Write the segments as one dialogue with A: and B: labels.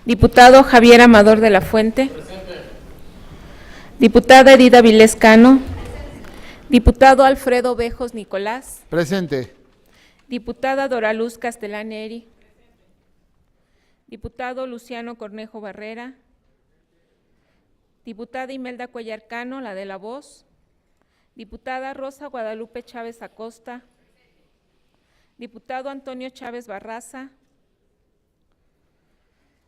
A: Diputado Javier Amador de la Fuente. Diputada Edith Avilés Cano. Diputado Alfredo Bejos Nicolás.
B: Presente.
A: Diputada Doraluz Castellán Eri. Diputado Luciano Cornejo Barrera. Diputada Imelda Cuellar Cano, la de La Voz. Diputada Rosa Guadalupe Chávez Acosta. Diputado Antonio Chávez Barraza.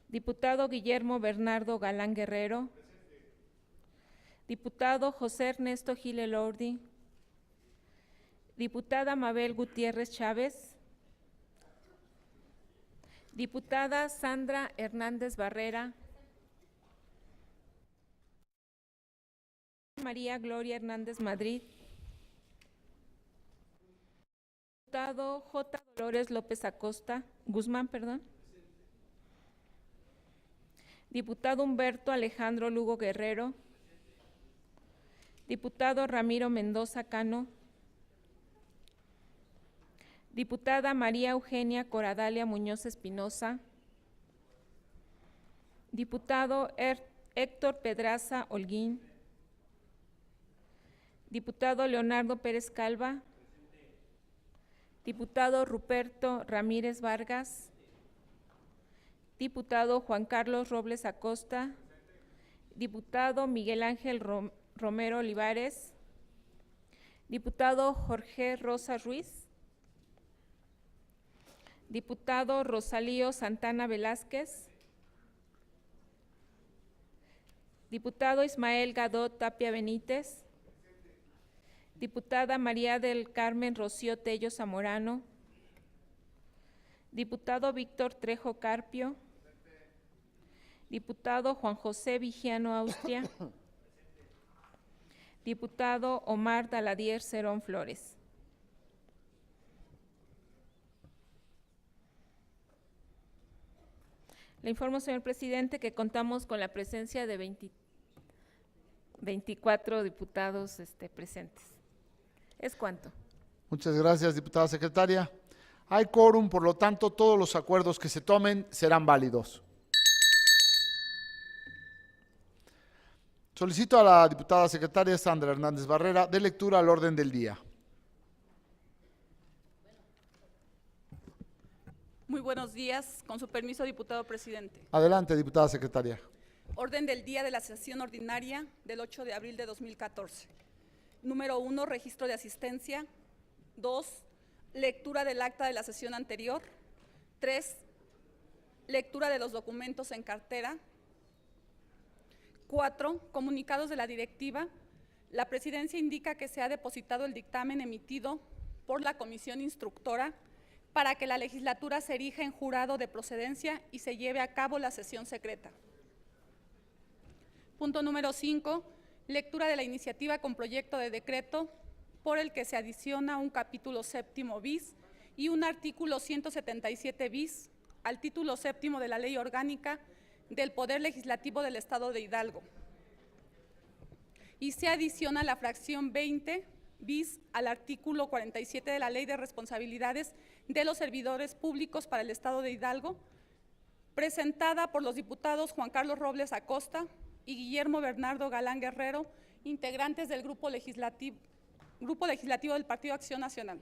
A: Diputado Guillermo Bernardo Galán Guerrero. Diputado José Ernesto Gil Elordi. Diputada Mabel Gutiérrez Chávez. Diputada Sandra Hernández Barrera. María Gloria Hernández Madrid. Diputado J. Dolores López Acosta, Guzmán, perdón. Diputado Humberto Alejandro Lugo Guerrero. Diputado Ramiro Mendoza Cano. Diputada María Eugenia Coradalia Muñoz Espinosa. Diputado Héctor Pedraza Holguín. Diputado Leonardo Pérez Calva. Diputado Ruperto Ramírez Vargas. Diputado Juan Carlos Robles Acosta. Diputado Miguel Ángel Romero Olivares. Diputado Jorge Rosa Ruiz. Diputado Rosalío Santana Velázquez. Diputado Ismael Gadot Tapia Benítez. Diputada María del Carmen Rocío Tello Zamorano. Diputado Víctor Trejo Carpio. Diputado Juan José Vigiano Austria. Diputado Omar Daladier Cerón Flores. Le informo, señor presidente, que contamos con la presencia de 24 diputados presentes. ¿Es cuánto?
B: Muchas gracias, diputada secretaria. Hay quórum, por lo tanto, todos los acuerdos que se tomen serán válidos. Solicito a la diputada secretaria Sandra Hernández Barrera dé lectura al orden del día.
C: Muy buenos días. Con su permiso, diputado presidente.
B: Adelante, diputada secretaria.
C: Orden del día de la sesión ordinaria del 8 de abril de 2014. Número 1, registro de asistencia. 2, lectura del acta de la sesión anterior. 3, lectura de los documentos en cartera. 4, comunicados de la directiva. La presidencia indica que se ha depositado el dictamen emitido por la comisión instructora para que la legislatura se erija en jurado de procedencia y se lleve a cabo la sesión secreta. Punto número 5, lectura de la iniciativa con proyecto de decreto por el que se adiciona un capítulo séptimo bis y un artículo 177 bis al título séptimo de la Ley Orgánica del Poder Legislativo del Estado de Hidalgo. Y se adiciona la fracción 20 bis al artículo 47 de la Ley de Responsabilidades de los Servidores Públicos para el Estado de Hidalgo, presentada por los diputados Juan Carlos Robles Acosta y Guillermo Bernardo Galán Guerrero, integrantes del Grupo Legislativo del Partido Acción Nacional.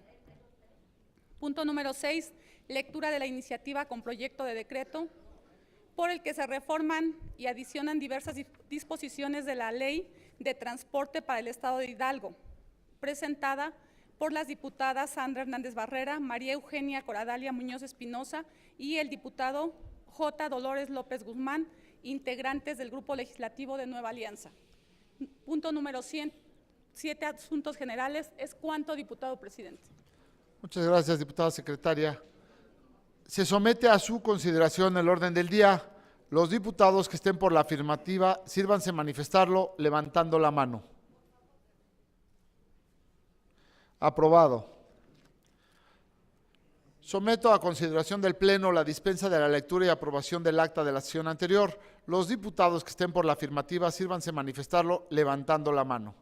C: Punto número 6, lectura de la iniciativa con proyecto de decreto por el que se reforman y adicionan diversas disposiciones de la Ley de Transporte para el Estado de Hidalgo, presentada por las diputadas Sandra Hernández Barrera, María Eugenia Coradalia Muñoz Espinosa y el diputado J. Dolores López Guzmán, integrantes del Grupo Legislativo de Nueva Alianza. Punto número 7, asuntos generales. ¿Es cuánto, diputado presidente?
B: Muchas gracias, diputada secretaria. Se somete a su consideración el orden del día. Los diputados que estén por la afirmativa, sírvanse manifestarlo levantando la mano. Aprobado. Someto a consideración del Pleno la dispensa de la lectura y aprobación del acta de la sesión anterior. Los diputados que estén por la afirmativa, sírvanse manifestarlo levantando la mano.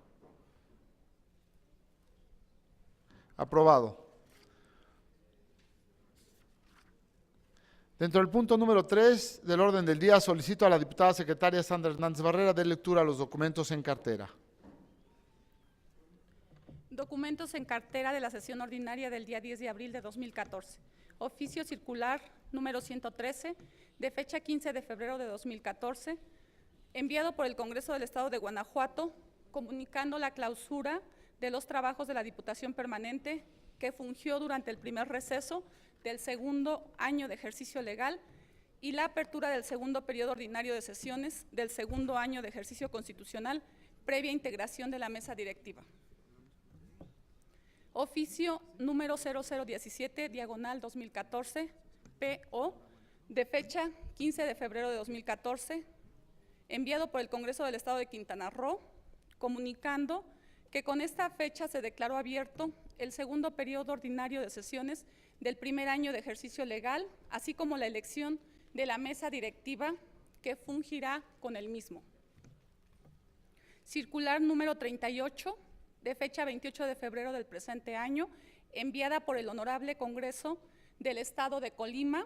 B: Aprobado. Dentro del punto número 3 del orden del día, solicito a la diputada secretaria Sandra Hernández Barrera de lectura a los documentos en cartera.
C: Documentos en cartera de la sesión ordinaria del día 10 de abril de 2014. Oficio circular número 113, de fecha 15 de febrero de 2014, enviado por el Congreso del Estado de Guanajuato, comunicando la clausura de los trabajos de la Diputación Permanente que fungió durante el primer receso del segundo año de ejercicio legal y la apertura del segundo periodo ordinario de sesiones del segundo año de ejercicio constitucional, previa integración de la mesa directiva. Oficio número 0017, diagonal 2014, PO, de fecha 15 de febrero de 2014, enviado por el Congreso del Estado de Quintana Roo, comunicando que con esta fecha se declaró abierto el segundo periodo ordinario de sesiones del primer año de ejercicio legal, así como la elección de la mesa directiva que fungirá con el mismo. Circular número 38, de fecha 28 de febrero del presente año, enviada por el Honorable Congreso del Estado de Colima,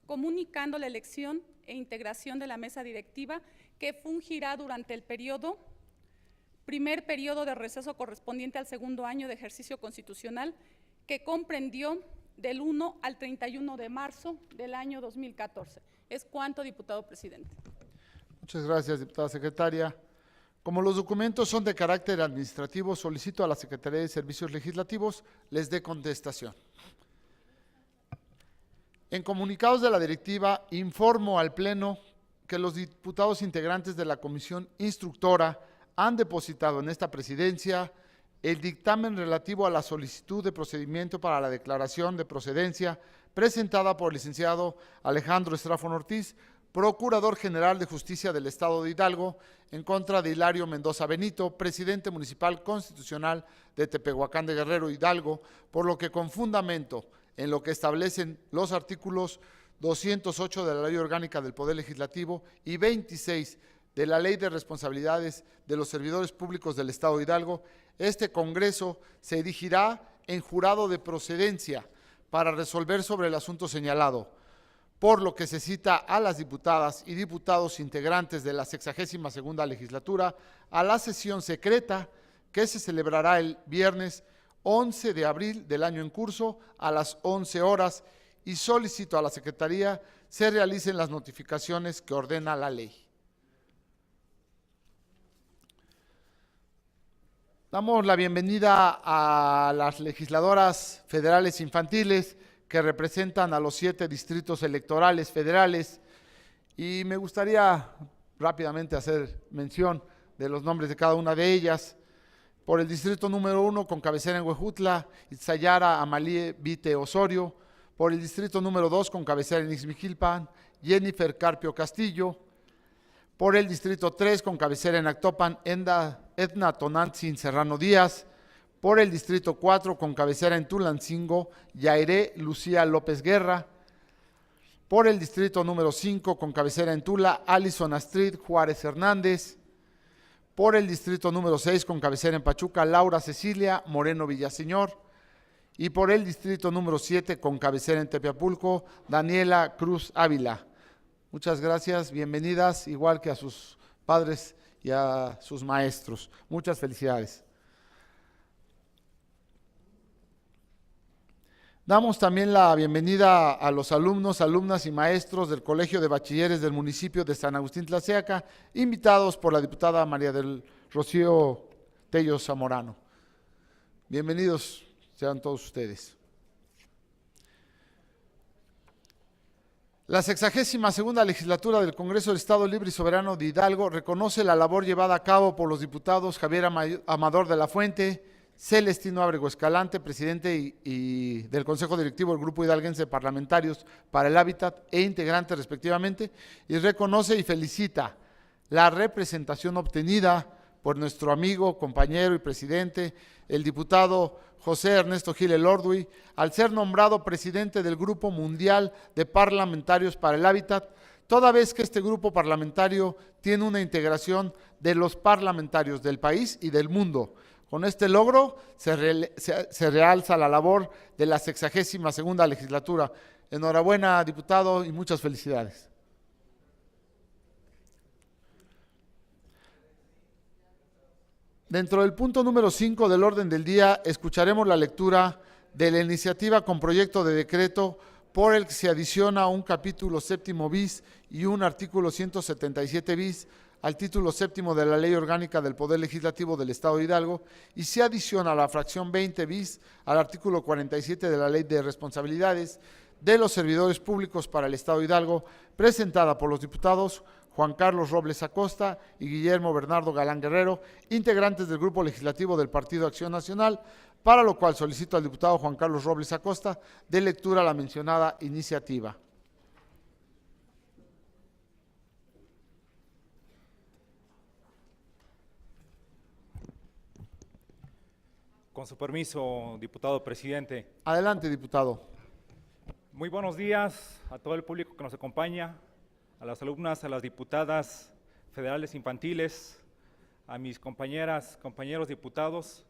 C: comunicando la elección e integración de la mesa directiva que fungirá durante el primer periodo de receso correspondiente al segundo año de ejercicio constitucional, que comprendió del 1 al 31 de marzo del año 2014. Es cuanto, diputado presidente.
B: Muchas gracias, diputada secretaria. Como los documentos son de carácter administrativo, solicito a la Secretaría de Servicios Legislativos les dé contestación. En comunicados de la directiva, informo al Pleno que los diputados integrantes de la Comisión Instructora han depositado en esta presidencia el dictamen relativo a la solicitud de procedimiento para la declaración de procedencia presentada por el licenciado Alejandro Estrafón Ortiz, Procurador General de Justicia del Estado de Hidalgo, en contra de Hilario Mendoza Benito, Presidente Municipal Constitucional de Tepehuacán de Guerrero, Hidalgo, por lo que con fundamento en lo que establecen los artículos 208 de la Ley Orgánica del Poder Legislativo y 26 de la Ley de Responsabilidades de los Servidores Públicos del Estado de Hidalgo, este Congreso se erigirá en jurado de procedencia para resolver sobre el asunto señalado, por lo que se cita a las diputadas y diputados integrantes de la 62ª legislatura a la sesión secreta que se celebrará el viernes 11 de abril del año en curso a las 11 horas y solicito a la Secretaría se realicen las notificaciones que ordena la ley. Damos la bienvenida a las legisladoras federales infantiles que representan a los 7 distritos electorales federales y me gustaría rápidamente hacer mención de los nombres de cada una de ellas. Por el distrito número 1, con cabecera en Huejutla, Itzayara Amalie Vite Osorio. Por el distrito número 2, con cabecera en Ixmiquilpan, Jennifer Carpio Castillo. Por el distrito 3, con cabecera en Actopan, Edna Tonantzin Serrano Díaz. Por el distrito 4, con cabecera en Tulancingo, Yairé Lucía López Guerra. Por el distrito número 5, con cabecera en Tula, Alison Astrid Juárez Hernández. Por el distrito número 6, con cabecera en Pachuca, Laura Cecilia Moreno Villaseñor. Y por el distrito número 7, con cabecera en Tepeapulco, Daniela Cruz Ávila. Muchas gracias, bienvenidas, igual que a sus padres y a sus maestros. Muchas felicidades. Damos también la bienvenida a los alumnos, alumnas y maestros del Colegio de Bachilleres del municipio de San Agustín Tlaxiaca, invitados por la diputada María del Rocío Tello Zamorano. Bienvenidos sean todos ustedes. La 62ª legislatura del Congreso del Estado Libre y Soberano de Hidalgo reconoce la labor llevada a cabo por los diputados Javier Amador de la Fuente, Celestino Ábrego Escalante, presidente y del Consejo Directivo del Grupo Hidalguense de Parlamentarios para el Hábitat e integrante respectivamente, y reconoce y felicita la representación obtenida por nuestro amigo, compañero y presidente, el diputado José Ernesto Gil Elordui, al ser nombrado presidente del Grupo Mundial de Parlamentarios para el Hábitat, toda vez que este grupo parlamentario tiene una integración de los parlamentarios del país y del mundo. Con este logro se realza la labor de la 62ª legislatura. Enhorabuena, diputado, y muchas felicidades. Dentro del punto número 5 del orden del día, escucharemos la lectura de la iniciativa con proyecto de decreto por el que se adiciona un capítulo séptimo bis y un artículo 177 bis al título séptimo de la Ley Orgánica del Poder Legislativo del Estado de Hidalgo y se adiciona la fracción 20 bis al artículo 47 de la Ley de Responsabilidades de los Servidores Públicos para el Estado de Hidalgo, presentada por los diputados Juan Carlos Robles Acosta y Guillermo Bernardo Galán Guerrero, integrantes del Grupo Legislativo del Partido Acción Nacional, para lo cual solicito al diputado Juan Carlos Robles Acosta de lectura la mencionada iniciativa.
D: Con su permiso, diputado presidente.
B: Adelante, diputado.
D: Muy buenos días a todo el público que nos acompaña, a las alumnas, a las diputadas federales infantiles, a mis compañeras, compañeros diputados.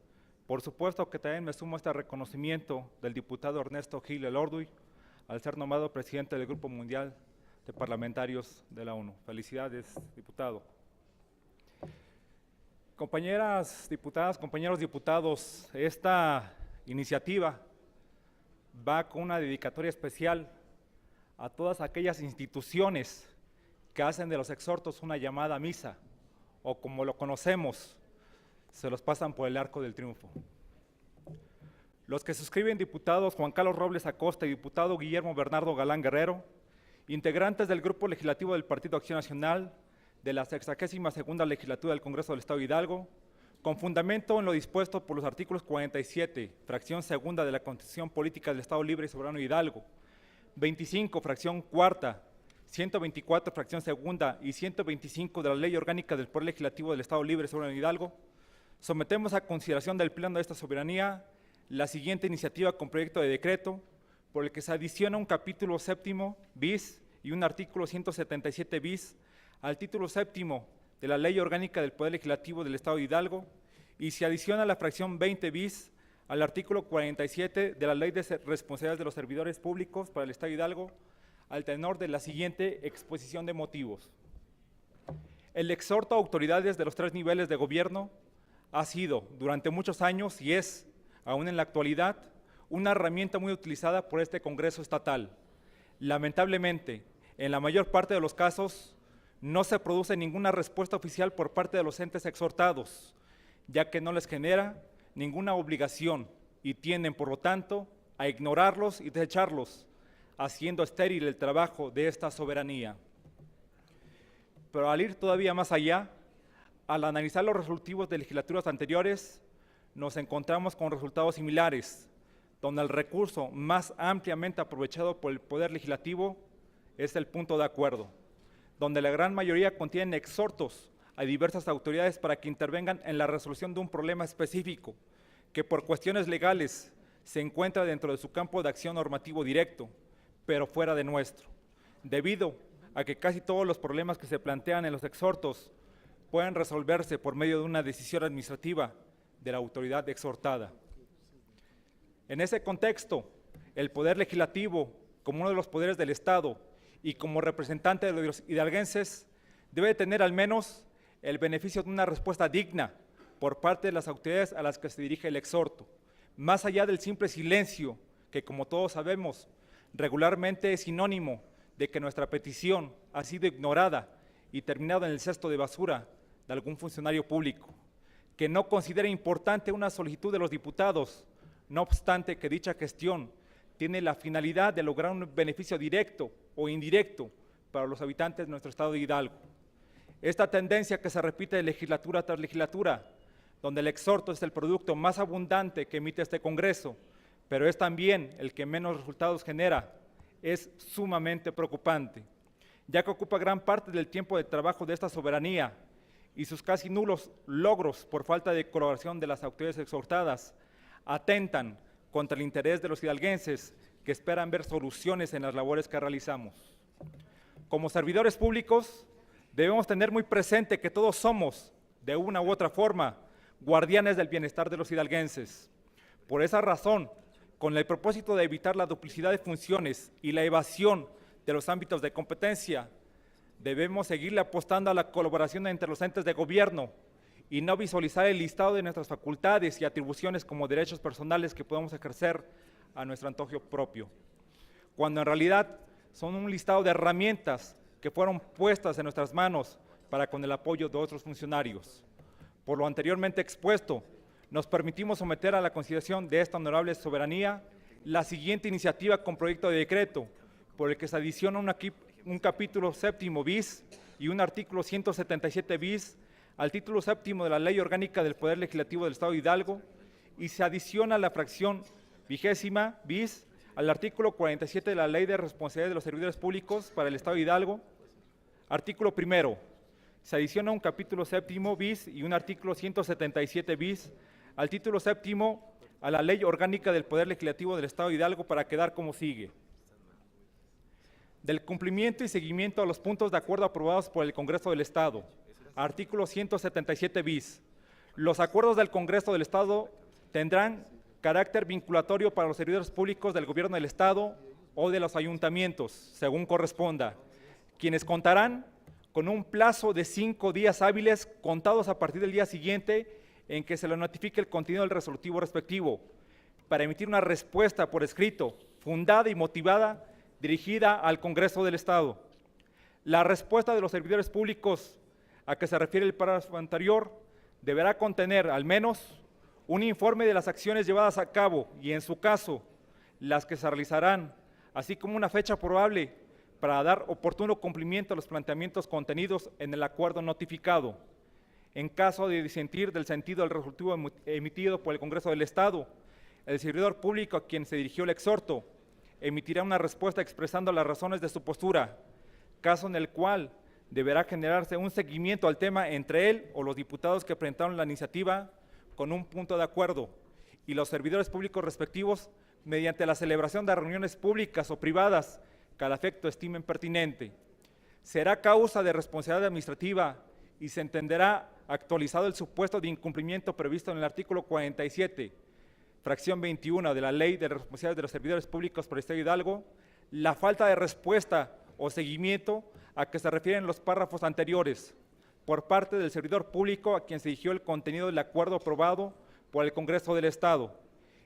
D: Por supuesto que también me sumo a este reconocimiento del diputado Ernesto Gil Elorduy al ser nombrado presidente del Grupo Mundial de Parlamentarios de la ONU. Felicidades, diputado. Compañeras diputadas, compañeros diputados, esta iniciativa va con una dedicatoria especial a todas aquellas instituciones que hacen de los exhortos una llamada misa, o como lo conocemos, se los pasan por el arco del triunfo. Los que suscriben, diputados Juan Carlos Robles Acosta y diputado Guillermo Bernardo Galán Guerrero, integrantes del Grupo Legislativo del Partido Acción Nacional, de la 62ª Legislatura del Congreso del Estado de Hidalgo, con fundamento en lo dispuesto por los artículos 47, fracción segunda de la Constitución Política del Estado Libre y Soberano de Hidalgo, 25, fracción cuarta, 124, fracción segunda y 125 de la Ley Orgánica del Poder Legislativo del Estado Libre y Soberano de Hidalgo, sometemos a consideración del Pleno de esta soberanía la siguiente iniciativa con proyecto de decreto por el que se adiciona un capítulo séptimo bis y un artículo 177 bis al título séptimo de la Ley Orgánica del Poder Legislativo del Estado de Hidalgo y se adiciona la fracción 20 bis al artículo 47 de la Ley de Responsabilidades de los Servidores Públicos para el Estado de Hidalgo al tenor de la siguiente exposición de motivos. El exhorto a autoridades de los 3 niveles de gobierno ha sido durante muchos años y es, aún en la actualidad, una herramienta muy utilizada por este Congreso estatal. Lamentablemente, en la mayor parte de los casos, no se produce ninguna respuesta oficial por parte de los entes exhortados, ya que no les genera ninguna obligación y tienden, por lo tanto, a ignorarlos y desecharlos, haciendo estéril el trabajo de esta soberanía. Pero al ir todavía más allá, al analizar los resolutivos de legislaturas anteriores, nos encontramos con resultados similares, donde el recurso más ampliamente aprovechado por el Poder Legislativo es el punto de acuerdo, donde la gran mayoría contienen exhortos a diversas autoridades para que intervengan en la resolución de un problema específico que por cuestiones legales se encuentra dentro de su campo de acción normativo directo, pero fuera de nuestro, debido a que casi todos los problemas que se plantean en los exhortos pueden resolverse por medio de una decisión administrativa de la autoridad exhortada. En ese contexto, el Poder Legislativo, como uno de los poderes del Estado y como representante de los hidalguenses, debe tener al menos el beneficio de una respuesta digna por parte de las autoridades a las que se dirige el exhorto, más allá del simple silencio que, como todos sabemos, regularmente es sinónimo de que nuestra petición ha sido ignorada y terminado en el cesto de basura de algún funcionario público, que no considera importante una solicitud de los diputados, no obstante que dicha gestión tiene la finalidad de lograr un beneficio directo o indirecto para los habitantes de nuestro estado de Hidalgo. Esta tendencia que se repite de legislatura tras legislatura, donde el exhorto es el producto más abundante que emite este Congreso, pero es también el que menos resultados genera, es sumamente preocupante, ya que ocupa gran parte del tiempo de trabajo de esta soberanía y sus casi nulos logros por falta de colaboración de las autoridades exhortadas atentan contra el interés de los hidalguenses que esperan ver soluciones en las labores que realizamos. Como servidores públicos, debemos tener muy presente que todos somos, de una u otra forma, guardianes del bienestar de los hidalguenses. Por esa razón, con el propósito de evitar la duplicidad de funciones y la evasión de los ámbitos de competencia, debemos seguirle apostando a la colaboración entre los entes de gobierno y no visualizar el listado de nuestras facultades y atribuciones como derechos personales que podemos ejercer a nuestro antojo propio, cuando en realidad son un listado de herramientas que fueron puestas en nuestras manos para con el apoyo de otros funcionarios. Por lo anteriormente expuesto, nos permitimos someter a la consideración de esta honorable soberanía la siguiente iniciativa con proyecto de decreto, por el que se adiciona un capítulo séptimo bis y un artículo 177 bis al título séptimo de la Ley Orgánica del Poder Legislativo del Estado de Hidalgo, y se adiciona la fracción 20ª bis al artículo 47 de la Ley de Responsabilidad de los Servidores Públicos para el Estado de Hidalgo. Artículo primero, se adiciona un capítulo séptimo bis y un artículo 177 bis al título séptimo a la Ley Orgánica del Poder Legislativo del Estado de Hidalgo, para quedar como sigue. Del cumplimiento y seguimiento a los puntos de acuerdo aprobados por el Congreso del Estado. Artículo 177 bis. Los acuerdos del Congreso del Estado tendrán carácter vinculatorio para los servidores públicos del Gobierno del Estado o de los ayuntamientos, según corresponda, quienes contarán con un plazo de 5 días hábiles contados a partir del día siguiente en que se le notifique el contenido del resolutivo respectivo, para emitir una respuesta por escrito, fundada y motivada, dirigida al Congreso del Estado. La respuesta de los servidores públicos a que se refiere el párrafo anterior deberá contener al menos un informe de las acciones llevadas a cabo y, en su caso, las que se realizarán, así como una fecha probable para dar oportuno cumplimiento a los planteamientos contenidos en el acuerdo notificado. En caso de disentir del sentido del resolutivo emitido por el Congreso del Estado, el servidor público a quien se dirigió el exhorto emitirá una respuesta expresando las razones de su postura, caso en el cual deberá generarse un seguimiento al tema entre él o los diputados que presentaron la iniciativa con un punto de acuerdo, y los servidores públicos respectivos mediante la celebración de reuniones públicas o privadas que al efecto estimen pertinente. Será causa de responsabilidad administrativa y se entenderá actualizado el supuesto de incumplimiento previsto en el artículo 47, fracción 21 de la Ley de Responsabilidad de los Servidores Públicos por el Estado de Hidalgo, la falta de respuesta o seguimiento a que se refieren los párrafos anteriores por parte del servidor público a quien se dirigió el contenido del acuerdo aprobado por el Congreso del Estado,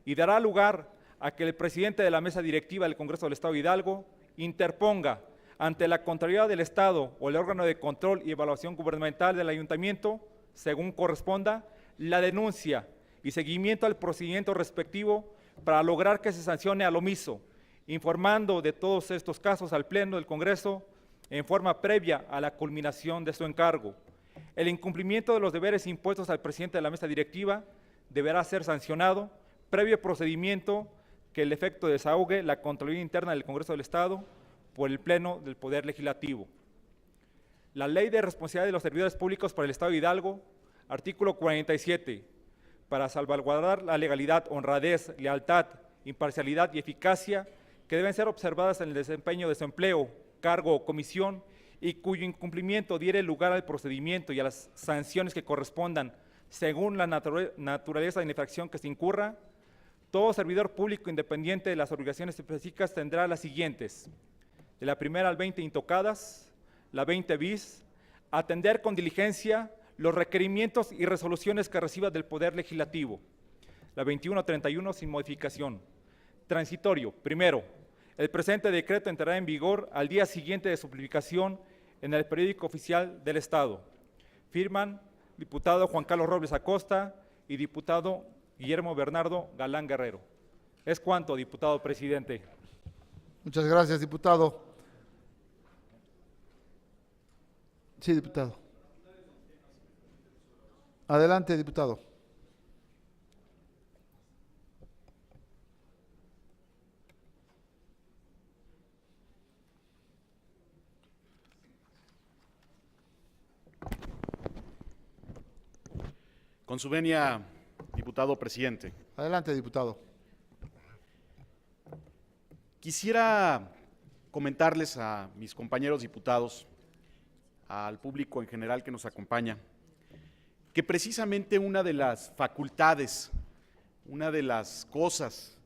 D: y dará lugar a que el presidente de la mesa directiva del Congreso del Estado de Hidalgo interponga ante la Contraloría del Estado o el órgano de control y evaluación gubernamental del ayuntamiento, según corresponda, la denuncia y seguimiento al procedimiento respectivo para lograr que se sancione al omiso, informando de todos estos casos al Pleno del Congreso en forma previa a la culminación de su encargo. El incumplimiento de los deberes impuestos al presidente de la mesa directiva deberá ser sancionado previo procedimiento que el efecto desahogue la Contraloría Interna del Congreso del Estado por el Pleno del Poder Legislativo. La Ley de Responsabilidad de los Servidores Públicos para el Estado de Hidalgo, artículo 47, para salvaguardar la legalidad, honradez, lealtad, imparcialidad y eficacia que deben ser observadas en el desempeño de su empleo, cargo o comisión, y cuyo incumplimiento diere lugar al procedimiento y a las sanciones que correspondan según la naturaleza de la infracción que se incurra. Todo servidor público independiente de las obligaciones específicas tendrá las siguientes: de la primera al 20 intocadas, la 20 bis, atender con diligencia los requerimientos y resoluciones que reciba del Poder Legislativo. La 21 a 31 sin modificación. Transitorio. Primero, el presente decreto entrará en vigor al día siguiente de su publicación en el periódico oficial del Estado. Firman diputado Juan Carlos Robles Acosta y diputado Guillermo Bernardo Galán Guerrero. Es cuanto, diputado presidente.
B: Muchas gracias, diputado. Sí, diputado. Adelante, diputado.
E: Con su venia, diputado presidente.
B: Adelante, diputado.
E: Quisiera comentarles a mis compañeros diputados, al público en general que nos acompaña, que precisamente una de las facultades, una de las cosas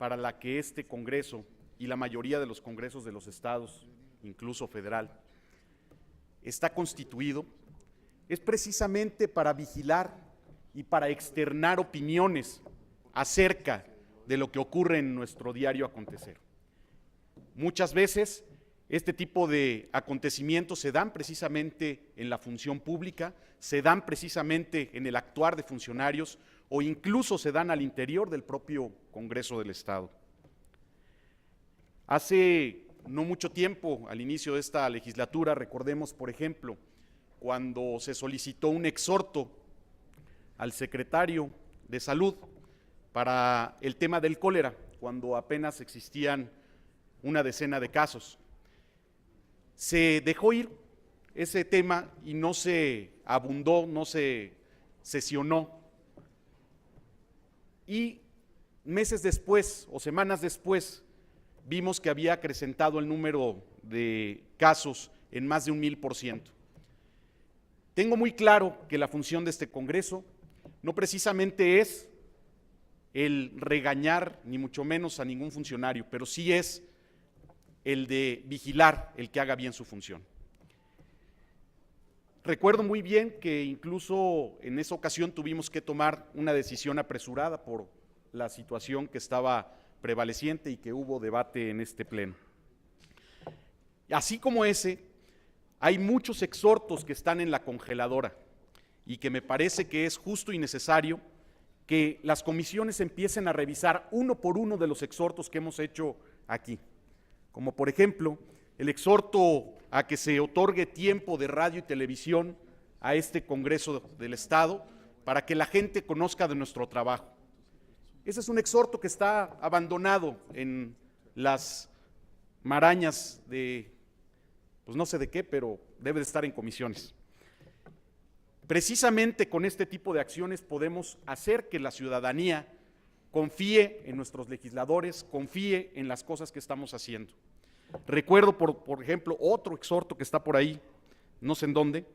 E: para la que este Congreso y la mayoría de los congresos de los estados, incluso federal, está constituido, es precisamente para vigilar y para externar opiniones acerca de lo que ocurre en nuestro diario acontecer. Muchas veces este tipo de acontecimientos se dan precisamente en la función pública, se dan precisamente en el actuar de funcionarios o incluso se dan al interior del propio Congreso del Estado. Hace no mucho tiempo, al inicio de esta legislatura, recordemos, por ejemplo, cuando se solicitó un exhorto al secretario de Salud para el tema del cólera, cuando apenas existían una decena de casos. Se dejó ir ese tema y no se abundó, no se sesionó. Y meses después o semanas después vimos que había acrecentado el número de casos en más de 1000%. Tengo muy claro que la función de este Congreso no precisamente es el regañar, ni mucho menos a ningún funcionario, pero sí es el de vigilar el que haga bien su función. Recuerdo muy bien que incluso en esa ocasión tuvimos que tomar una decisión apresurada por la situación que estaba prevaleciente y que hubo debate en este pleno. Así como ese, hay muchos exhortos que están en la congeladora y que me parece que es justo y necesario que las comisiones empiecen a revisar uno por uno de los exhortos que hemos hecho aquí. Como por ejemplo, el exhorto a que se otorgue tiempo de radio y televisión a este Congreso del Estado para que la gente conozca de nuestro trabajo. Ese es un exhorto que está abandonado en las marañas de, pues no sé de qué, pero debe de estar en comisiones. Precisamente con este tipo de acciones podemos hacer que la ciudadanía confíe en nuestros legisladores, confíe en las cosas que estamos haciendo. Recuerdo, por ejemplo, otro exhorto que está por ahí, no sé en dónde,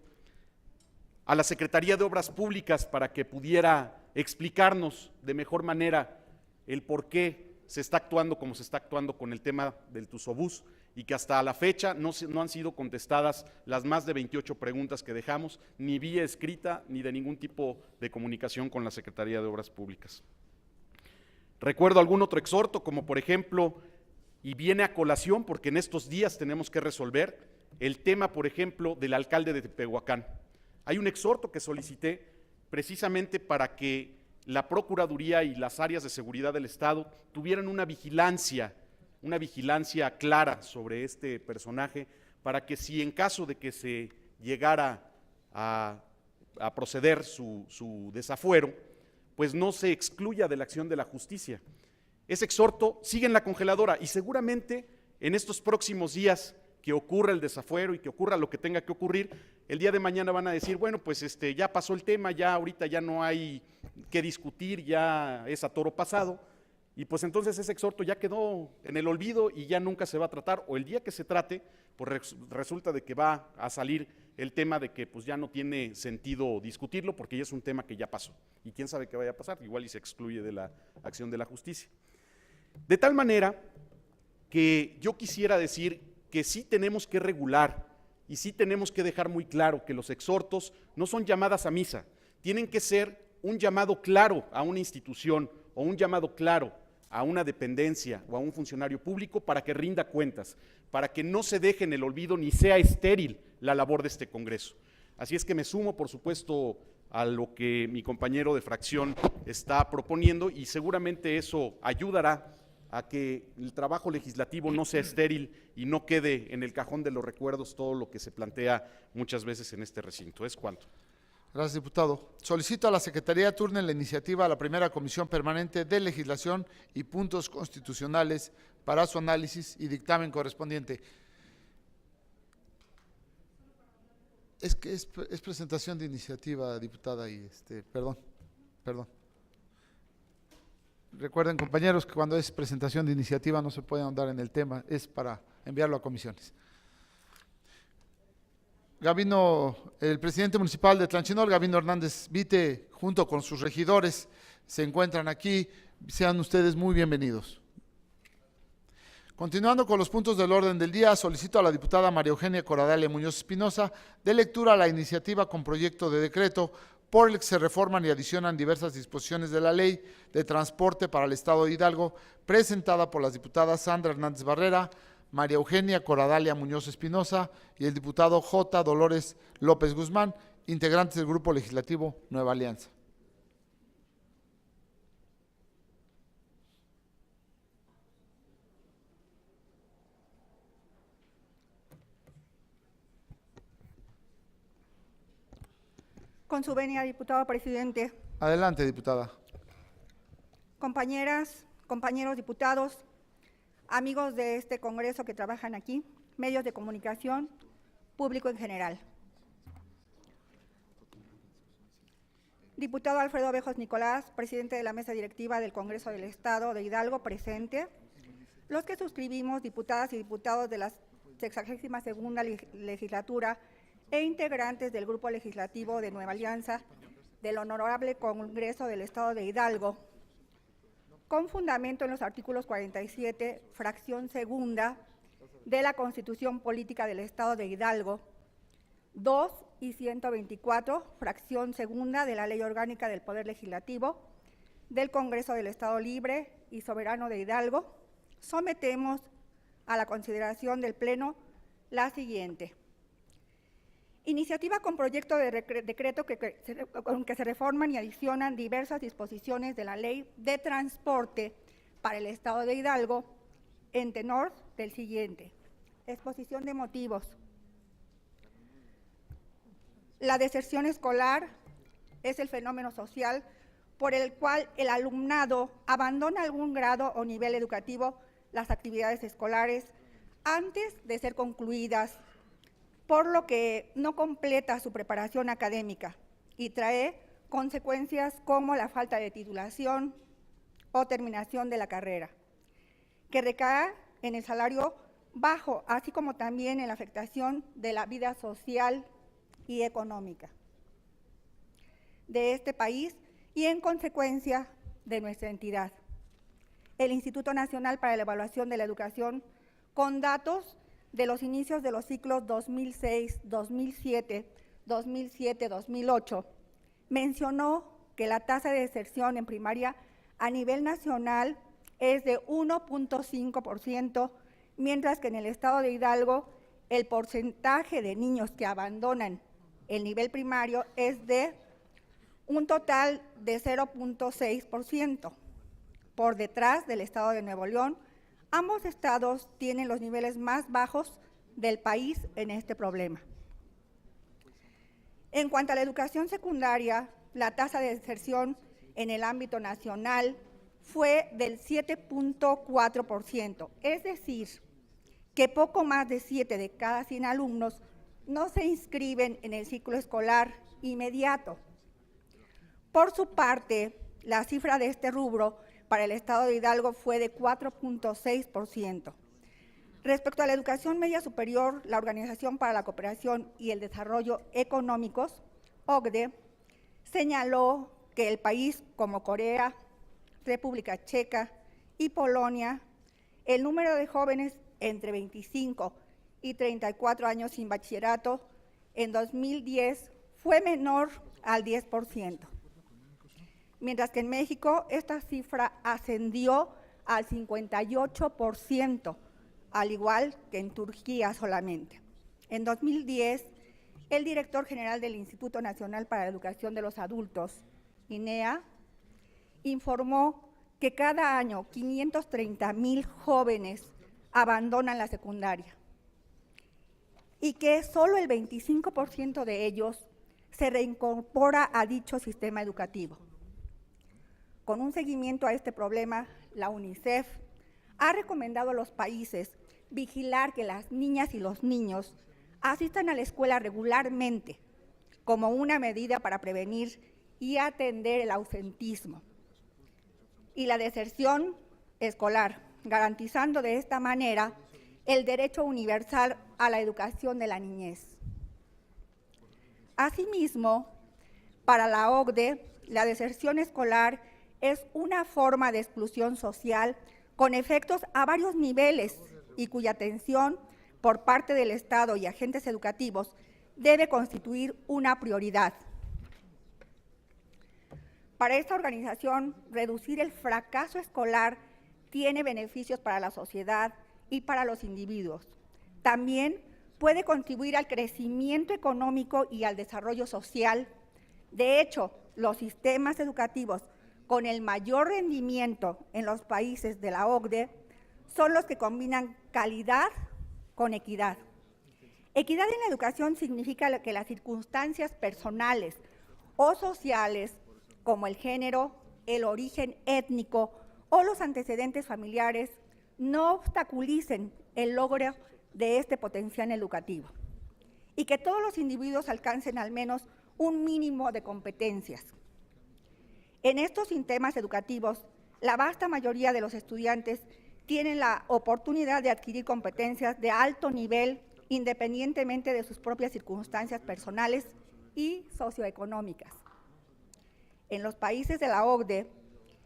E: a la Secretaría de Obras Públicas para que pudiera explicarnos de mejor manera el por qué se está actuando como se está actuando con el tema del Tusobús y que hasta la fecha no han sido contestadas las más de 28 preguntas que dejamos, ni vía escrita ni de ningún tipo de comunicación con la Secretaría de Obras Públicas. Recuerdo algún otro exhorto, como por ejemplo, y viene a colación porque en estos días tenemos que resolver el tema, por ejemplo, del alcalde de Tepehuacán. Hay un exhorto que solicité precisamente para que la Procuraduría y las áreas de seguridad del Estado tuvieran una vigilancia clara sobre este personaje, para que si en caso de que se llegara a proceder su desafuero, pues no se excluya de la acción de la justicia. Ese exhorto sigue en la congeladora y seguramente en estos próximos días que ocurra el desafuero y que ocurra lo que tenga que ocurrir, el día de mañana van a decir, bueno, pues ya pasó el tema, ya ahorita ya no hay que discutir, ya es a toro pasado, y pues entonces ese exhorto ya quedó en el olvido y ya nunca se va a tratar, o el día que se trate, pues resulta de que va a salir el tema de que pues ya no tiene sentido discutirlo porque ya es un tema que ya pasó, y quién sabe qué vaya a pasar, igual y se excluye de la acción de la justicia. De tal manera que yo quisiera decir que sí tenemos que regular y sí tenemos que dejar muy claro que los exhortos no son llamadas a misa, tienen que ser un llamado claro a una institución o un llamado claro a una dependencia o a un funcionario público para que rinda cuentas, para que no se deje en el olvido ni sea estéril la labor de este Congreso. Así es que me sumo, por supuesto, a lo que mi compañero de fracción está proponiendo y seguramente eso ayudará a que el trabajo legislativo no sea estéril y no quede en el cajón de los recuerdos todo lo que se plantea muchas veces en este recinto. Es cuanto.
B: Gracias, diputado. Solicito a la Secretaría turne la iniciativa a la primera Comisión Permanente de Legislación y Puntos Constitucionales para su análisis y dictamen correspondiente. Es que es presentación de iniciativa, diputada, y perdón. Recuerden, compañeros, que cuando es presentación de iniciativa no se puede ahondar en el tema, es para enviarlo a comisiones. Gabino, el presidente municipal de Tlanchinol, Gabino Hernández Vite, junto con sus regidores, se encuentran aquí. Sean ustedes muy bienvenidos. Continuando con los puntos del orden del día, solicito a la diputada María Eugenia Coradalia Muñoz Espinosa de lectura a la iniciativa con proyecto de decreto por el que se reforman y adicionan diversas disposiciones de la Ley de Transporte para el Estado de Hidalgo, presentada por las diputadas Sandra Hernández Barrera, María Eugenia Coradalia Muñoz Espinosa y el diputado J. Dolores López Guzmán, integrantes del Grupo Legislativo Nueva Alianza.
F: Con su venia, diputado presidente,
B: Adelante, diputada.
F: compañeras, compañeros diputados, amigos de este Congreso que trabajan aquí, medios de comunicación, público en general. Diputado Alfredo Abejos Nicolás, presidente de la mesa directiva del Congreso del Estado de Hidalgo, presente. Los que suscribimos, diputadas y diputados de la 62ª legislatura e integrantes del Grupo Legislativo de Nueva Alianza del Honorable Congreso del Estado de Hidalgo, con fundamento en los artículos 47, fracción segunda de la Constitución Política del Estado de Hidalgo, 2 y 124, fracción segunda de la Ley Orgánica del Poder Legislativo del Congreso del Estado Libre y Soberano de Hidalgo, sometemos a la consideración del Pleno la siguiente. Iniciativa con proyecto de decreto con que se reforman y adicionan diversas disposiciones de la Ley de Transporte para el Estado de Hidalgo en tenor del siguiente. Exposición de motivos. La deserción escolar es el fenómeno social por el cual el alumnado abandona algún grado o nivel educativo las actividades escolares antes de ser concluidas, por lo que no completa su preparación académica y trae consecuencias como la falta de titulación o terminación de la carrera, que recae en el salario bajo, así como también en la afectación de la vida social y económica de este país y en consecuencia de nuestra entidad. El Instituto Nacional para la Evaluación de la Educación, con datos de los inicios de los ciclos 2006, 2007, 2007, 2008, mencionó que la tasa de deserción en primaria a nivel nacional es de 1.5%, mientras que en el estado de Hidalgo el porcentaje de niños que abandonan el nivel primario es de un total de 0.6%, por detrás del estado de Nuevo León. Ambos estados tienen los niveles más bajos del país en este problema. En cuanto a la educación secundaria, la tasa de deserción en el ámbito nacional fue del 7.4%, es decir, que poco más de 7 de cada 100 alumnos no se inscriben en el ciclo escolar inmediato. Por su parte, la cifra de este rubro para el estado de Hidalgo fue de 4.6%. Respecto a la educación media superior, la Organización para la Cooperación y el Desarrollo Económicos, OCDE, señaló que el país como Corea, República Checa y Polonia, el número de jóvenes entre 25 y 34 años sin bachillerato en 2010 fue menor al 10%. Mientras que en México esta cifra ascendió al 58%, al igual que en Turquía solamente. En 2010, el director general del Instituto Nacional para la Educación de los Adultos, INEA, informó que cada año 530,000 jóvenes abandonan la secundaria y que solo el 25% de ellos se reincorpora a dicho sistema educativo. Con un seguimiento a este problema, la UNICEF ha recomendado a los países vigilar que las niñas y los niños asistan a la escuela regularmente como una medida para prevenir y atender el ausentismo y la deserción escolar, garantizando de esta manera el derecho universal a la educación de la niñez. Asimismo, para la OCDE, la deserción escolar es una forma de exclusión social con efectos a varios niveles y cuya atención por parte del Estado y agentes educativos debe constituir una prioridad. Para esta organización, reducir el fracaso escolar tiene beneficios para la sociedad y para los individuos. También puede contribuir al crecimiento económico y al desarrollo social. De hecho, los sistemas educativos con el mayor rendimiento en los países de la OCDE son los que combinan calidad con equidad. Equidad en la educación significa que las circunstancias personales o sociales, como el género, el origen étnico o los antecedentes familiares, no obstaculicen el logro de este potencial educativo y que todos los individuos alcancen al menos un mínimo de competencias. En estos sistemas educativos, la vasta mayoría de los estudiantes tienen la oportunidad de adquirir competencias de alto nivel independientemente de sus propias circunstancias personales y socioeconómicas. En los países de la OCDE,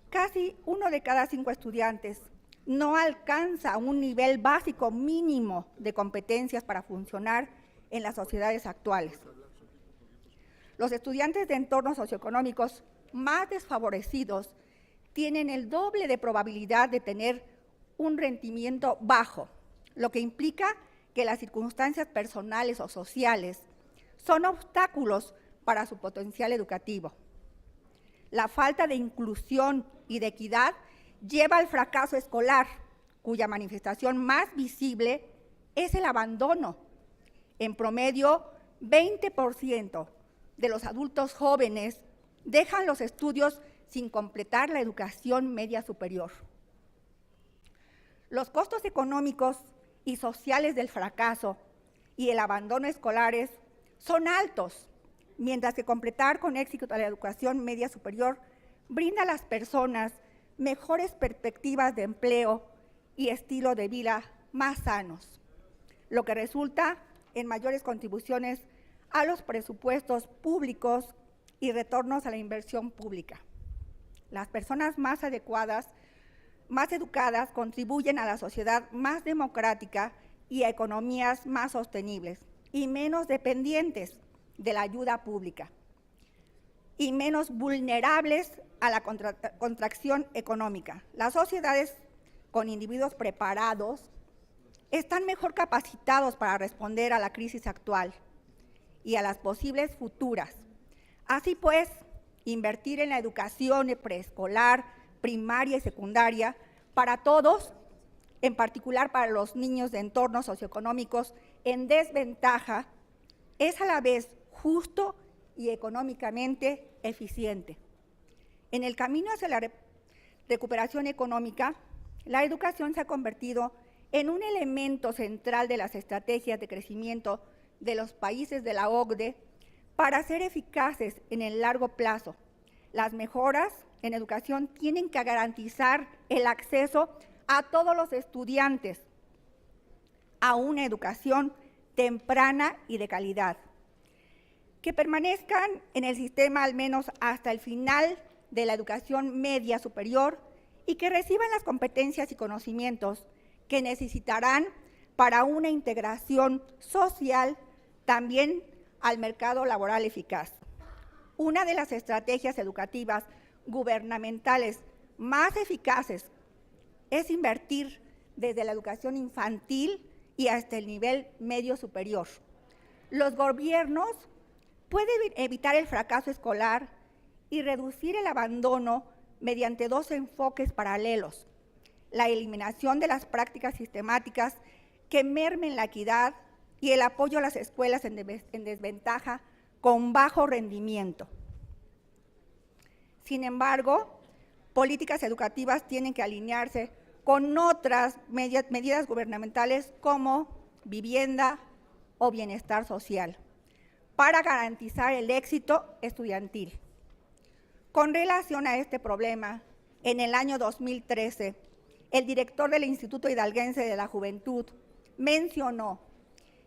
F: casi 1 de cada 5 estudiantes no alcanza un nivel básico mínimo de competencias para funcionar en las sociedades actuales. Los estudiantes de entornos socioeconómicos más desfavorecidos tienen el doble de probabilidad de tener un rendimiento bajo, lo que implica que las circunstancias personales o sociales son obstáculos para su potencial educativo. La falta de inclusión y de equidad lleva al fracaso escolar, cuya manifestación más visible es el abandono. En promedio, 20% de los adultos jóvenes dejan los estudios sin completar la educación media superior. Los costos económicos y sociales del fracaso y el abandono escolares son altos, mientras que completar con éxito la educación media superior brinda a las personas mejores perspectivas de empleo y estilo de vida más sanos, lo que resulta en mayores contribuciones a los presupuestos públicos y retornos a la inversión pública. Las personas más adecuadas, más educadas, contribuyen a la sociedad más democrática y a economías más sostenibles y menos dependientes de la ayuda pública y menos vulnerables a la contracción económica. Las sociedades con individuos preparados están mejor capacitados para responder a la crisis actual y a las posibles futuras. Así pues, invertir en la educación preescolar, primaria y secundaria para todos, en particular para los niños de entornos socioeconómicos en desventaja, es a la vez justo y económicamente eficiente. En el camino hacia la recuperación económica, la educación se ha convertido en un elemento central de las estrategias de crecimiento de los países de la OCDE para ser eficaces en el largo plazo. Las mejoras en educación tienen que garantizar el acceso a todos los estudiantes a una educación temprana y de calidad, que permanezcan en el sistema al menos hasta el final de la educación media superior y que reciban las competencias y conocimientos que necesitarán para una integración social también al mercado laboral eficaz. Una de las estrategias educativas gubernamentales más eficaces es invertir desde la educación infantil y hasta el nivel medio superior. Los gobiernos pueden evitar el fracaso escolar y reducir el abandono mediante 2 enfoques paralelos: la eliminación de las prácticas sistemáticas que mermen la equidad y el apoyo a las escuelas en desventaja con bajo rendimiento. Sin embargo, políticas educativas tienen que alinearse con otras medidas gubernamentales como vivienda o bienestar social para garantizar el éxito estudiantil. Con relación a este problema, en el año 2013, el director del Instituto Hidalguense de la Juventud mencionó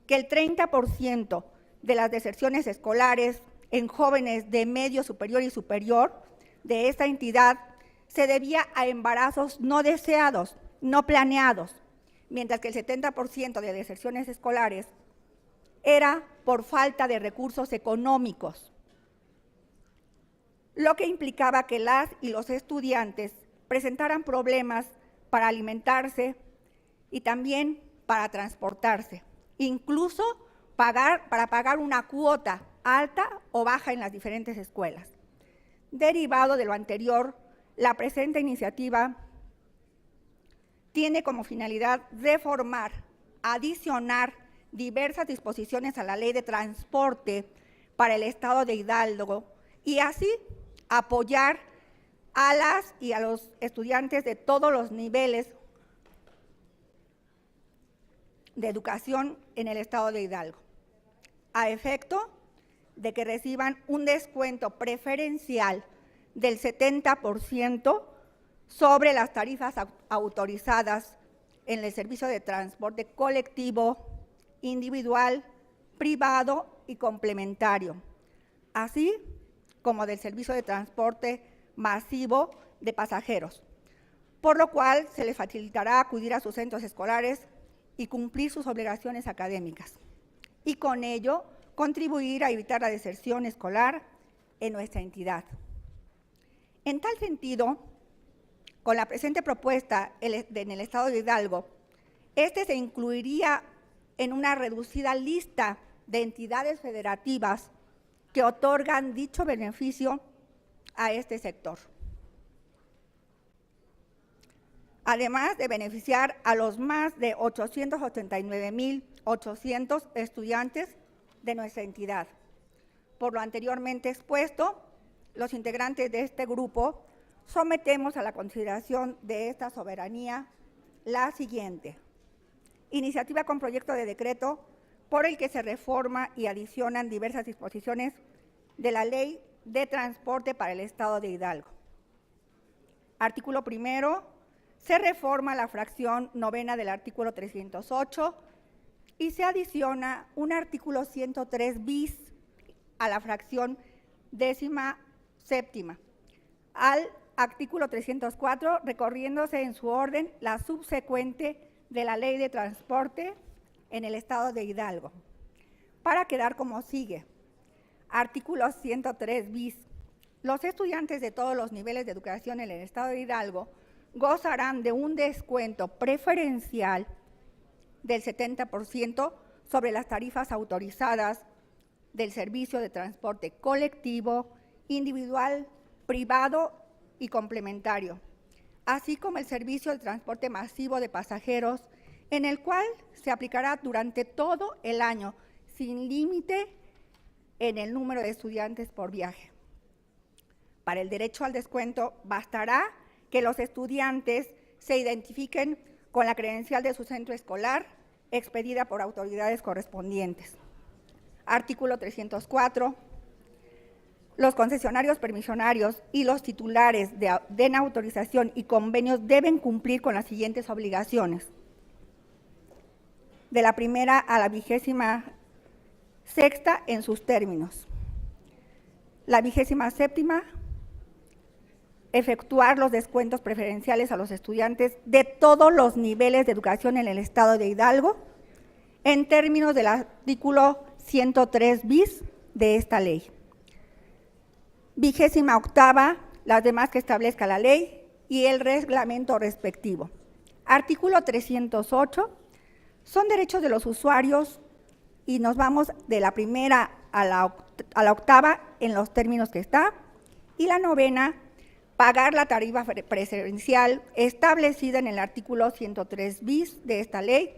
F: que el 30% de las deserciones escolares en jóvenes de medio superior y superior de esta entidad se debía a embarazos no deseados no planeados, mientras que el 70% de deserciones escolares era por falta de recursos económicos, lo que implicaba que las y los estudiantes presentaran problemas para alimentarse y también para transportarse, incluso para pagar una cuota alta o baja en las diferentes escuelas. Derivado de lo anterior, la presente iniciativa tiene como finalidad reformar, adicionar diversas disposiciones a la Ley de Transporte para el Estado de Hidalgo y así apoyar a las y a los estudiantes de todos los niveles de educación en el Estado de Hidalgo, a efecto de que reciban un descuento preferencial del 70% sobre las tarifas autorizadas en el servicio de transporte colectivo, individual, privado y complementario, así como del servicio de transporte masivo de pasajeros, por lo cual se les facilitará acudir a sus centros escolares y cumplir sus obligaciones académicas, y con ello contribuir a evitar la deserción escolar en nuestra entidad. En tal sentido, con la presente propuesta en el Estado de Hidalgo, se incluiría en una reducida lista de entidades federativas que otorgan dicho beneficio a este sector, además de beneficiar a los más de 889,800 estudiantes de nuestra entidad. Por lo anteriormente expuesto, los integrantes de este grupo sometemos a la consideración de esta soberanía la siguiente: iniciativa con proyecto de decreto por el que se reforma y adicionan diversas disposiciones de la Ley de Transporte para el Estado de Hidalgo. Artículo primero, se reforma la fracción novena del artículo 308 y se adiciona un artículo 103 bis a la fracción 17ª, al artículo 304, recorriéndose en su orden la subsecuente de la Ley de Transporte en el Estado de Hidalgo, para quedar como sigue. Artículo 103 bis. Los estudiantes de todos los niveles de educación en el Estado de Hidalgo gozarán de un descuento preferencial del 70% sobre las tarifas autorizadas del servicio de transporte colectivo, individual, privado y complementario, así como el servicio de transporte masivo de pasajeros, en el cual se aplicará durante todo el año, sin límite en el número de estudiantes por viaje. Para el derecho al descuento, bastará que los estudiantes se identifiquen con la credencial de su centro escolar, expedida por autoridades correspondientes. Artículo 304. Los concesionarios permisionarios y los titulares de autorización y convenios deben cumplir con las siguientes obligaciones. De la primera a la 26ª en sus términos. La 27ª, efectuar los descuentos preferenciales a los estudiantes de todos los niveles de educación en el Estado de Hidalgo, en términos del artículo 103 bis de esta ley. 28ª, las demás que establezca la ley y el reglamento respectivo. Artículo 308, son derechos de los usuarios y nos vamos de la primera a la 8ª en los términos que está, y la 9ª, pagar la tarifa preferencial establecida en el artículo 103 bis de esta ley,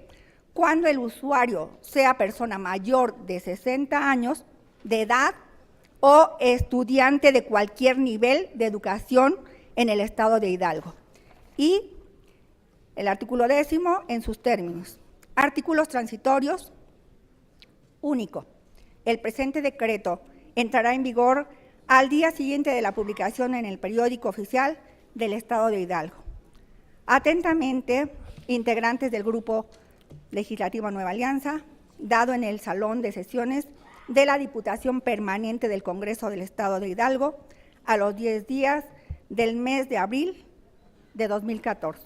F: cuando el usuario sea persona mayor de 60 años de edad o estudiante de cualquier nivel de educación en el Estado de Hidalgo. Y el artículo 10º en sus términos. Artículos transitorios. Único. El presente decreto entrará en vigor al día siguiente de la publicación en el periódico oficial del Estado de Hidalgo. Atentamente, integrantes del Grupo Legislativo Nueva Alianza, dado en el Salón de Sesiones de la Diputación Permanente del Congreso del Estado de Hidalgo, a los 10 días del mes de abril de 2014.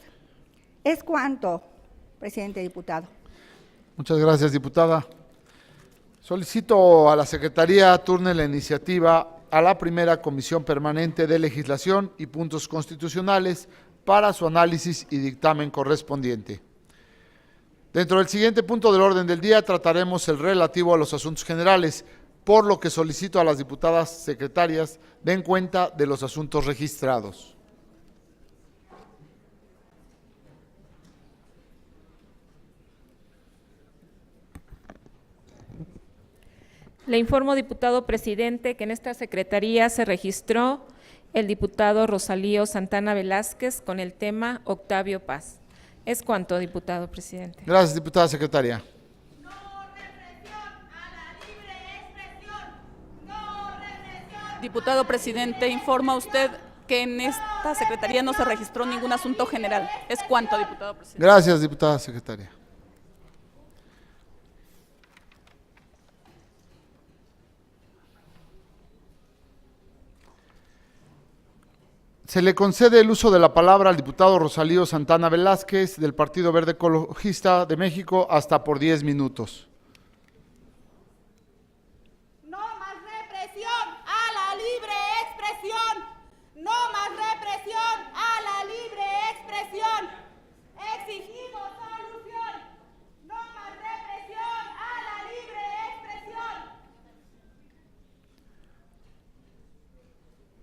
F: Es cuanto, presidente diputado.
B: Muchas gracias, diputada. Solicito a la Secretaría turne la iniciativa a la primera Comisión Permanente de Legislación y Puntos Constitucionales para su análisis y dictamen correspondiente. Dentro del siguiente punto del orden del día trataremos el relativo a los asuntos generales, por lo que solicito a las diputadas secretarias den cuenta de los asuntos registrados.
A: Le informo, diputado presidente, que en esta secretaría se registró el diputado Rosalío Santana Velázquez con el tema Octavio Paz. Es cuanto, diputado presidente.
B: Gracias, diputada secretaria.
C: Diputado presidente, informa usted que en esta secretaría no se registró ningún asunto general. Es cuanto, diputado presidente.
B: Gracias, diputada secretaria. Se le concede el uso de la palabra al diputado Rosalío Santana Velázquez del Partido Verde Ecologista de México hasta por 10 minutos.
G: No más represión a la libre expresión. No más represión a la libre expresión. Exigimos solución. No más represión a la libre expresión.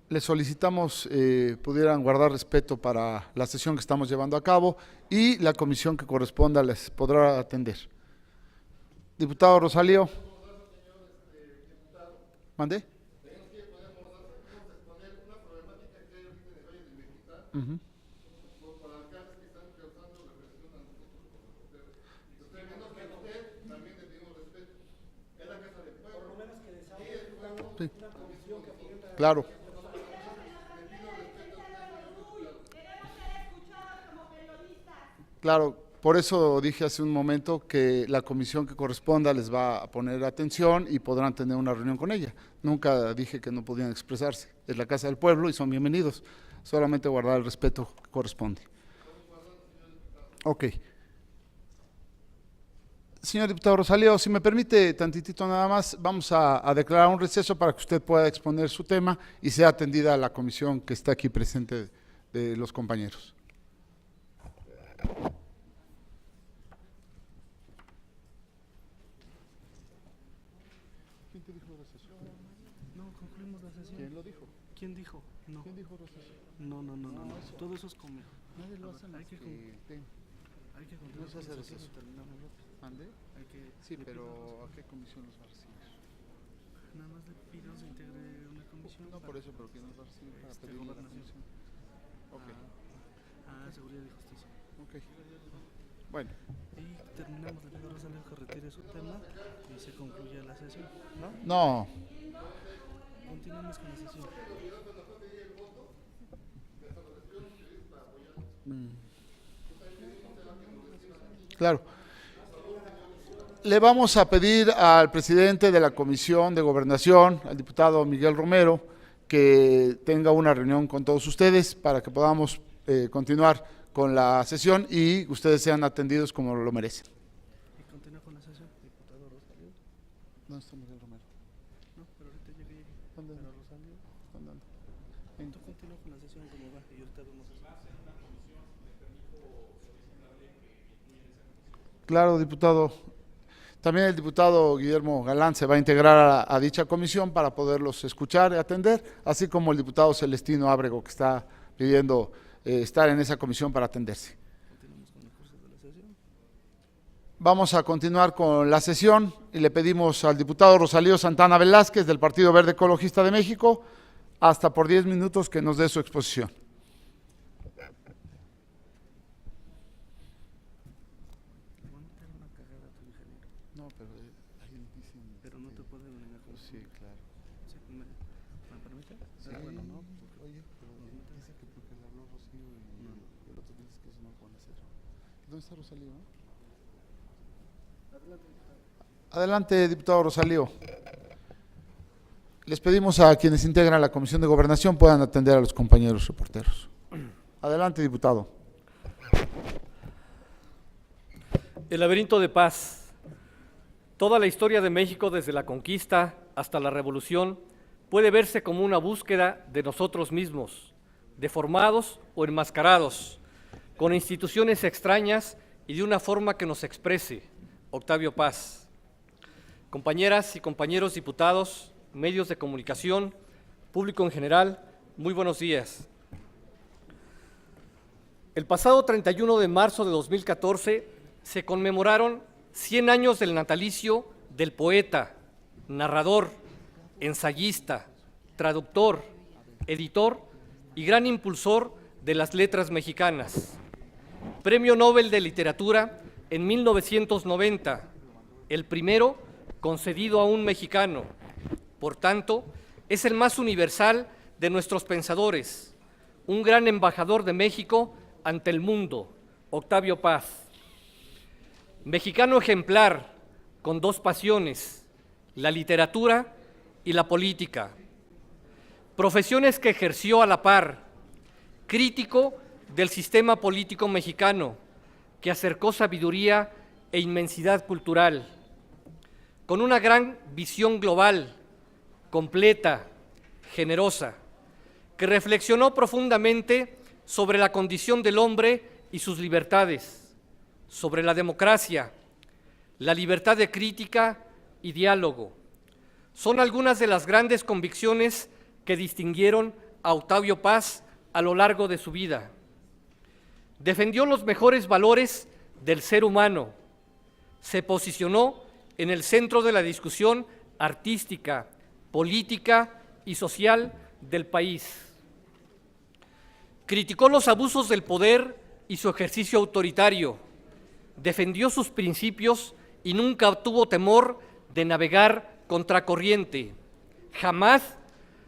B: Les solicitamos pudieran guardar respeto para la sesión que estamos llevando a cabo y la comisión que corresponda les podrá atender. Diputado Rosalío. ¿Mandé? Ujú. Sí. Claro. Claro, por eso dije hace un momento que la comisión que corresponda les va a poner atención y podrán tener una reunión con ella. Nunca dije que no podían expresarse. Es la Casa del Pueblo y son bienvenidos. Solamente guardar el respeto que corresponde. Ok. Señor diputado Rosalío, si me permite tantitito nada más, vamos a declarar un receso para que usted pueda exponer su tema y sea atendida la comisión que está aquí presente de los compañeros. ¿Quién te dijo receso?
H: No, concluimos la sesión.
B: ¿Quién lo dijo?
H: ¿Quién dijo? No.
B: ¿Quién dijo receso?
H: No. Todo eso es conmigo.
B: Nadie lo hace más
H: Hay que
B: hay que
H: continuar
B: no se hace
H: con la
B: receso.
H: sesión y terminamos rápido.
B: ¿Mande?
H: Hay que,
B: Sí,
H: le
B: pero
H: pido-
B: ¿a qué comisión los va a recibir?
H: Nada más le pido se integre una comisión.
B: No, por
H: para-
B: eso, pero ¿quién los va a recibir para
H: Este,
B: pedirle a la
H: gobernación.
B: comisión? Ok,
H: Seguridad y justicia.
B: ok. Bueno,
H: Y terminamos de pedir a Rosalío que retire su tema y se concluye la sesión. ¿No?
B: no,
H: Continuamos con la sesión.
B: claro. Le vamos a pedir al presidente de la Comisión de Gobernación, al diputado Miguel Romero, que tenga una reunión con todos ustedes para que podamos continuar con la sesión y ustedes sean atendidos como lo merecen.
H: Y continúa con la sesión. Diputado Rosalío.
B: ¿Dónde está Miguel Romero?
H: No, pero ahorita llegué.
B: ¿Dónde?
H: Pero Rosalío.
B: ¿Dónde anda?
H: Tú continúa con la sesión como va y ahorita vemos eso.
B: Claro, diputado. También el diputado Guillermo Galán se va a integrar a dicha comisión para poderlos escuchar y atender, así como el diputado Celestino Ábrego, que está pidiendo estar en esa comisión para atenderse.
H: Continuamos con el curso de la sesión.
B: Vamos a continuar con la sesión y le pedimos al diputado Rosalío Santana Velázquez del Partido Verde Ecologista de México hasta por 10 minutos que nos dé su exposición.
H: Le van a meter una cagada a tu ingeniero.
B: No, pero ahí dicen...
H: Pero no te pueden negar.
B: Sí, claro.
H: Sí, ¿me permite?
B: Sí,
H: Bueno, no.
B: oye, pero dice que porque le habló Rocío y el otro dice que eso no pueden hacer. ¿Dónde está Rosalío? Adelante, diputado Rosalío. Les pedimos a quienes integran la Comisión de Gobernación puedan atender a los compañeros reporteros. Adelante, diputado.
I: El laberinto de paz. Toda la historia de México, desde la conquista hasta la revolución, puede verse como una búsqueda de nosotros mismos, deformados o enmascarados, con instituciones extrañas y de una forma que nos exprese. Octavio Paz. Compañeras y compañeros diputados, medios de comunicación, público en general, muy buenos días. El pasado 31 de marzo de 2014 se conmemoraron 100 años del natalicio del poeta, narrador, ensayista, traductor, editor y gran impulsor de las letras mexicanas. Premio Nobel de Literatura en 1990, el primero concedido a un mexicano. Por tanto, es el más universal de nuestros pensadores, un gran embajador de México ante el mundo, Octavio Paz. Mexicano ejemplar, con dos pasiones, la literatura y la política. Profesiones que ejerció a la par, crítico del sistema político mexicano, que acercó sabiduría e inmensidad cultural, con una gran visión global, completa, generosa, que reflexionó profundamente sobre la condición del hombre y sus libertades, sobre la democracia, la libertad de crítica y diálogo. Son algunas de las grandes convicciones que distinguieron a Octavio Paz a lo largo de su vida. Defendió los mejores valores del ser humano, se posicionó en el centro de la discusión artística, política y social del país. Criticó los abusos del poder y su ejercicio autoritario, defendió sus principios y nunca tuvo temor de navegar contracorriente. Jamás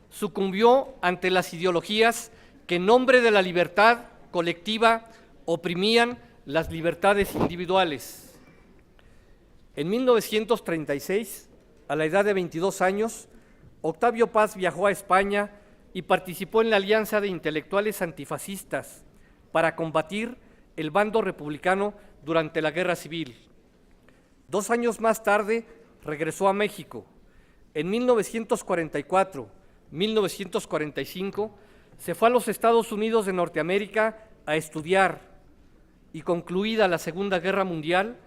I: sucumbió ante las ideologías que en nombre de la libertad colectiva oprimían las libertades individuales. En 1936, a la edad de 22 años, Octavio Paz viajó a España y participó en la Alianza de Intelectuales Antifascistas para combatir el bando republicano durante la Guerra Civil. 2 años más tarde regresó a México. En 1944-1945 se fue a los Estados Unidos de Norteamérica a estudiar y, concluida la Segunda Guerra Mundial,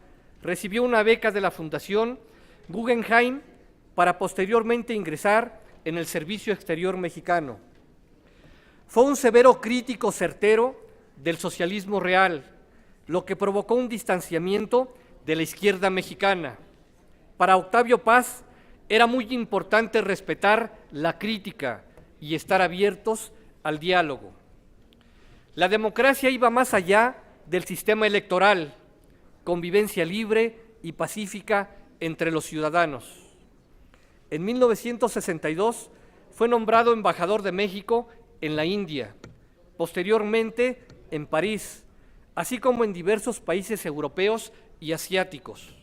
I: recibió una beca de la Fundación Guggenheim para posteriormente ingresar en el Servicio Exterior Mexicano. Fue un severo crítico certero del socialismo real, lo que provocó un distanciamiento de la izquierda mexicana. Para Octavio Paz era muy importante respetar la crítica y estar abiertos al diálogo. La democracia iba más allá del sistema electoral, convivencia libre y pacífica entre los ciudadanos. En 1962 fue nombrado embajador de México en la India, posteriormente en París, así como en diversos países europeos y asiáticos.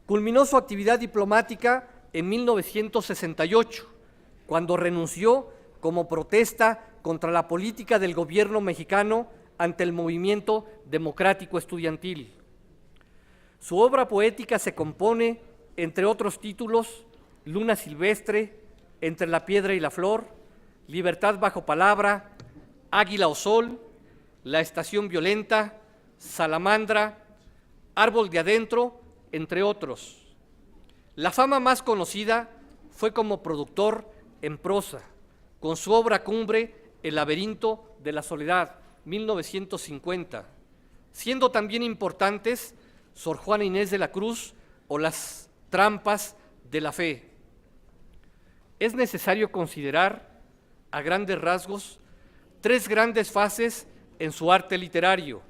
I: Culminó su actividad diplomática en 1968, cuando renunció como protesta contra la política del gobierno mexicano ante el movimiento democrático estudiantil. Su obra poética se compone, entre otros títulos, Luna Silvestre, Entre la Piedra y la Flor, Libertad bajo palabra, Águila o Sol, La Estación Violenta, Salamandra, Árbol de Adentro, entre otros. La fama más conocida fue como productor en prosa, con su obra cumbre El laberinto de la soledad, 1950, siendo también importantes Sor Juana Inés de la Cruz o Las trampas de la fe. Es necesario considerar, a grandes rasgos, 3 grandes fases en su arte literario.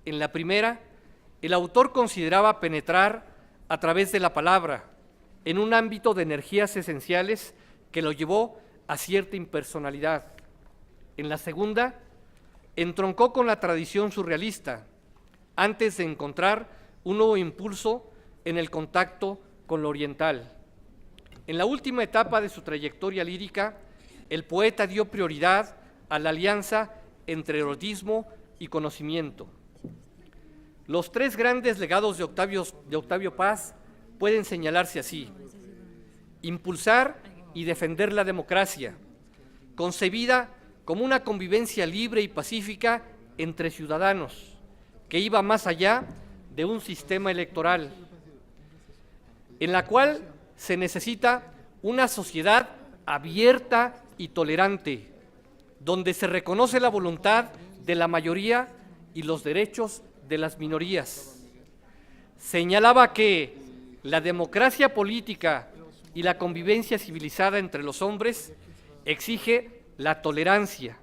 I: En la primera, el autor consideraba penetrar a través de la palabra en un ámbito de energías esenciales que lo llevó a cierta impersonalidad. En la segunda, entroncó con la tradición surrealista, antes de encontrar un nuevo impulso en el contacto con lo oriental. En la última etapa de su trayectoria lírica, el poeta dio prioridad a la alianza entre erotismo y conocimiento. Los tres grandes legados de Octavio Paz pueden señalarse así: impulsar y defender la democracia, concebida como una convivencia libre y pacífica entre ciudadanos, que iba más allá de un sistema electoral, en la cual se necesita una sociedad abierta y tolerante, donde se reconoce la voluntad de la mayoría y los derechos de las minorías. Señalaba que la democracia política y la convivencia civilizada entre los hombres exige la tolerancia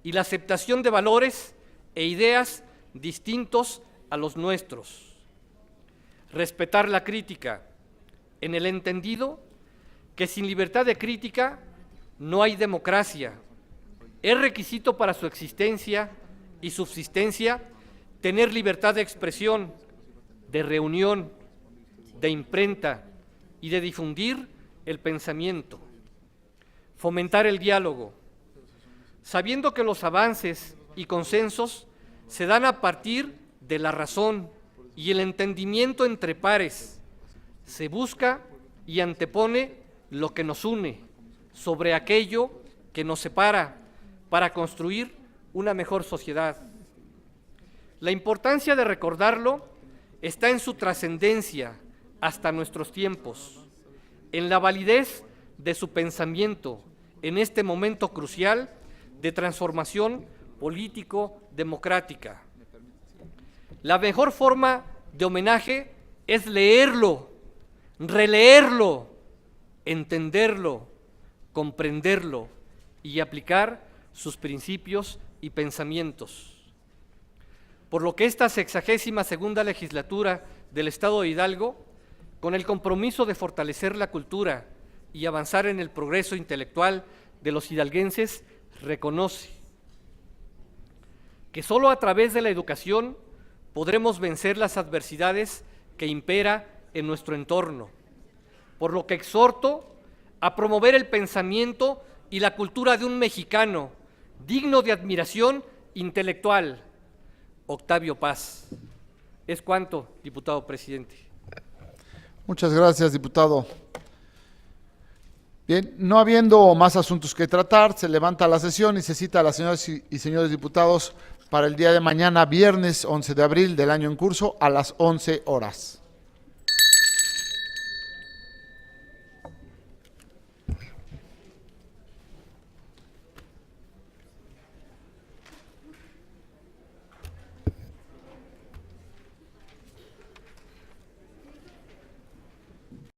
I: y la aceptación de valores e ideas distintos a los nuestros. Respetar la crítica, en el entendido que sin libertad de crítica no hay democracia. Es requisito para su existencia y subsistencia tener libertad de expresión, de reunión, de imprenta y de difundir el pensamiento. Fomentar el diálogo, sabiendo que los avances y consensos se dan a partir de la razón y el entendimiento entre pares. Se busca y antepone lo que nos une sobre aquello que nos separa para construir una mejor sociedad. La importancia de recordarlo está en su trascendencia hasta nuestros tiempos, en la validez de su pensamiento en este momento crucial de transformación político-democrática. La mejor forma de homenaje es leerlo, releerlo, entenderlo, comprenderlo y aplicar sus principios y pensamientos. Por lo que esta 62ª legislatura del Estado de Hidalgo, con el compromiso de fortalecer la cultura y avanzar en el progreso intelectual de los hidalguenses, reconoce que solo a través de la educación podremos vencer las adversidades que impera en nuestro entorno, por lo que exhorto a promover el pensamiento y la cultura de un mexicano digno de admiración intelectual, Octavio Paz. Es cuanto, diputado presidente.
B: Muchas gracias, diputado. Bien, no habiendo más asuntos que tratar, se levanta la sesión y se cita a las señoras y señores diputados para el día de mañana, viernes 11 de abril del año en curso, a las 11 horas.